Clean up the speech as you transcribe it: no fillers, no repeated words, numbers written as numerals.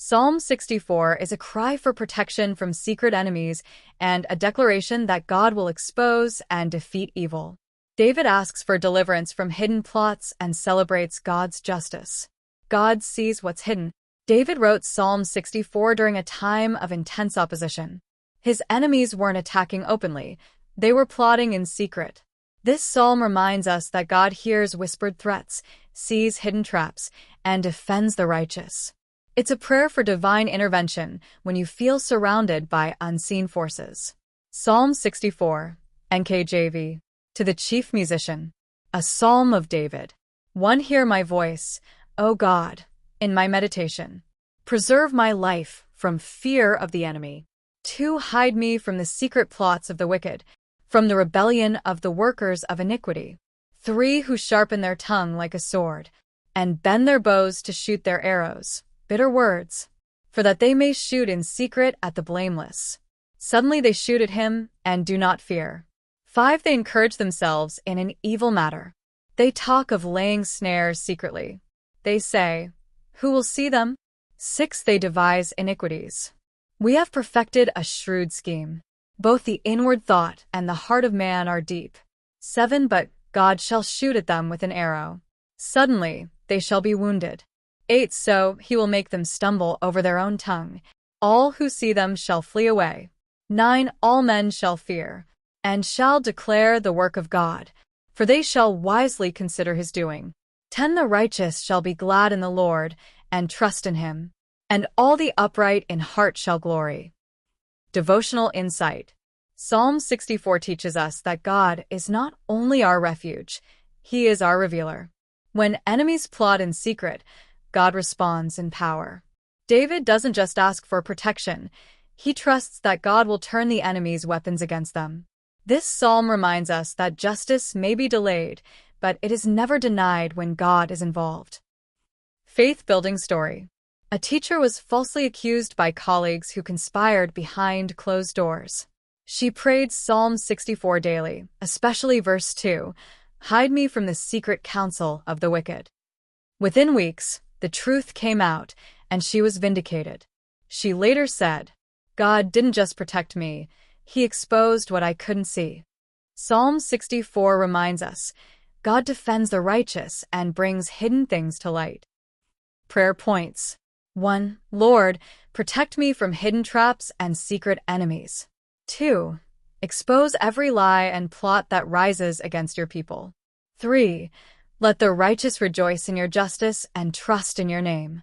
Psalm 64 is a cry for protection from secret enemies and a declaration that God will expose and defeat evil. David asks for deliverance from hidden plots and celebrates God's justice. God sees what's hidden. David wrote Psalm 64 during a time of intense opposition. His enemies weren't attacking openly, they were plotting in secret. This psalm reminds us that God hears whispered threats, sees hidden traps, and defends the righteous. It's a prayer for divine intervention when you feel surrounded by unseen forces. Psalm 64, NKJV. To the chief musician. A psalm of David. 1. Hear my voice, O God, in my meditation. Preserve my life from fear of the enemy. 2. Hide me from the secret plots of the wicked, from the rebellion of the workers of iniquity. 3. Who sharpen their tongue like a sword, and bend their bows to shoot their arrows. Bitter words, for that they may shoot in secret at the blameless. Suddenly they shoot at him and do not fear. 5. They encourage themselves in an evil matter. They talk of laying snares secretly. They say, who will see them? 6. They devise iniquities. We have perfected a shrewd scheme. Both the inward thought and the heart of man are deep. 7. But God shall shoot at them with an arrow. Suddenly they shall be wounded. 8. So he will make them stumble over their own tongue. All who see them shall flee away. 9. All men shall fear, and shall declare the work of God, for they shall wisely consider his doing. 10. The righteous shall be glad in the Lord, and trust in him, and all the upright in heart shall glory. Devotional insight. Psalm 64 teaches us that God is not only our refuge, he is our revealer. When enemies plot in secret, God responds in power. David doesn't just ask for protection, he trusts that God will turn the enemy's weapons against them. This psalm reminds us that justice may be delayed, but it is never denied when God is involved. Faith-building story. A teacher was falsely accused by colleagues who conspired behind closed doors. She prayed Psalm 64 daily, especially verse 2, "Hide me from the secret counsel of the wicked." Within weeks, the truth came out, and she was vindicated. She later said, God didn't just protect me, he exposed what I couldn't see. Psalm 64 reminds us, God defends the righteous and brings hidden things to light. Prayer points. 1. Lord, protect me from hidden traps and secret enemies. 2. Expose every lie and plot that rises against your people. 3. Let the righteous rejoice in your justice and trust in your name.